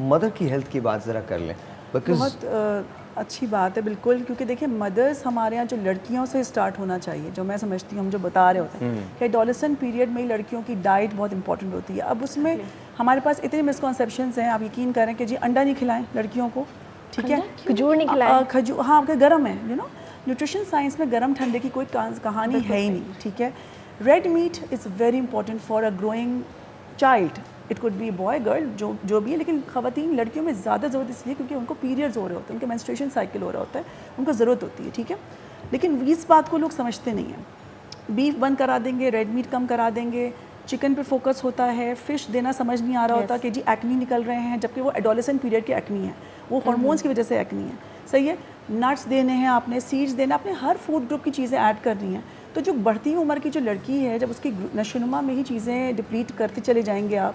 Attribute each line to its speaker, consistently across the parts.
Speaker 1: Mother की health की बात ज़रा कर लें, बिकॉज
Speaker 2: बहुत अच्छी बात है बिल्कुल, क्योंकि देखिए मदर्स हमारे यहाँ जो लड़कियों से स्टार्ट होना चाहिए, जो मैं समझती हूँ हम जो बता रहे होते हैं कि एडोलेसेंट पीरियड में ही लड़कियों की डाइट बहुत इंपॉर्टेंट होती है। अब उसमें हमारे पास इतने मिसकॉन्सेप्शंस हैं, आप यकीन करें कि जी अंडा नहीं खिलाएं लड़कियों को, ठीक है,
Speaker 3: खजूर नहीं खिलाएं,
Speaker 2: खजूर, हाँ अगर गर्म है, यू नो न्यूट्रिशन साइंस में गर्म ठंडे की कोई कहानी है ही नहीं, ठीक है। Red meat is very important for a growing child, it could be boy girl जो भी है, लेकिन ख़वातीन लड़कियों में ज़्यादा ज़रूरत इसलिए क्योंकि उनको पीरियड्स हो रहे होते हैं, उनके मेंस्ट्रुएशन साइकिल हो रहा होता है, उनको ज़रूरत होती है, ठीक है। लेकिन इस बात को लोग समझते नहीं हैं। बीफ बंद करा देंगे, रेड मीट कम करा देंगे, चिकन पे फोकस होता है, फ़िश देना समझ नहीं आ रहा होता कि जी एक्नी निकल रहे हैं, जबकि वो एडोलेसेंट पीरियड की एक्नी है, वो हार्मोन्स की वजह से एक्नी है, सही है। नट्स देने हैं आपने, सीड्स देना, आपने हर फूड ग्रुप की चीज़ें ऐड करनी है। तो जो बढ़ती उम्र की जो लड़की है, जब उसकी नशोनुमा में ही चीज़ें डिप्लीट करते चले जाएंगे आप,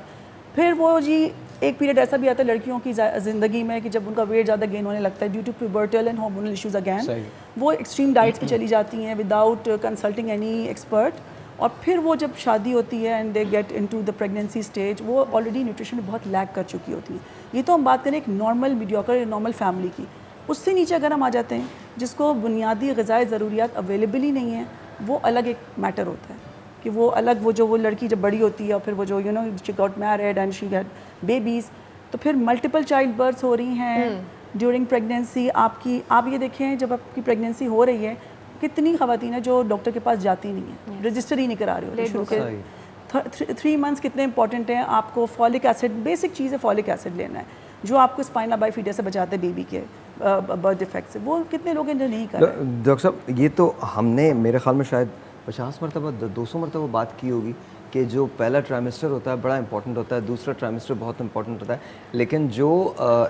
Speaker 2: फिर वो जी एक पीरियड ऐसा भी आता है लड़कियों की ज़िंदगी में कि जब उनका वेट ज़्यादा गेन होने लगता है due to pubertal and hormonal issues again, वो एक्सट्रीम डाइट्स पे चली जाती हैं विदाउट कंसल्टिंग एनी एक्सपर्ट, और फिर वो जब शादी होती है and they get into the pregnancy stage, वो ऑलरेडी न्यूट्रिशन में बहुत लैक कर चुकी होती है। ये तो हम बात करें एक नॉर्मल मीडियोकर नॉर्मल फैमिली की, उससे नीचे अगर हम आ जाते हैं जिसको बुनियादी ग़िज़ाई ज़रूरियात अवेलेबल ही नहीं है, वो अलग एक मैटर होता है कि वो अलग, वो लड़की जब बड़ी होती है और फिर वो जो she got married and she had babies, तो फिर मल्टीपल चाइल्ड बर्थ्स हो रही हैं ड्यूरिंग प्रेगनेंसी। आप ये देखें जब आपकी प्रेगनेंसी हो रही है, कितनी ख़वातीन है जो डॉक्टर के पास जाती नहीं है, रजिस्टर ही नहीं करा रही होती शुरू के 3 मंथ्स कितने इंपॉर्टेंट हैं। आपको फॉलिक एसिड, बेसिक चीज़ है, फॉलिक एसिड लेना है जो आपको स्पाइना बाइफिडा से बचाते हैं बेबी के बर्थ डिफेक्ट से, वो कितने लोग इन्हें नहीं कर रहे।
Speaker 1: डॉक्टर साहब ये तो हमने मेरे ख्याल में शायद 50 मरतबा 200 मरतबा बात की होगी कि जो पहला ट्राइमेस्टर होता है बड़ा इंपॉर्टेंट होता है, दूसरा ट्राइमेस्टर बहुत इंपॉर्टेंट होता है, लेकिन जो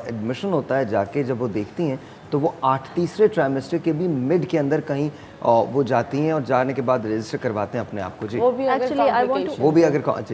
Speaker 1: एडमिशन होता है जाके जब वो देखती हैं तो वो तीसरे ट्राइमेस्टर के भी मिड के अंदर कहीं वो जाती हैं और जाने के बाद रजिस्टर करवाते हैं अपने आप को। जी
Speaker 3: वो भी अगर
Speaker 1: जी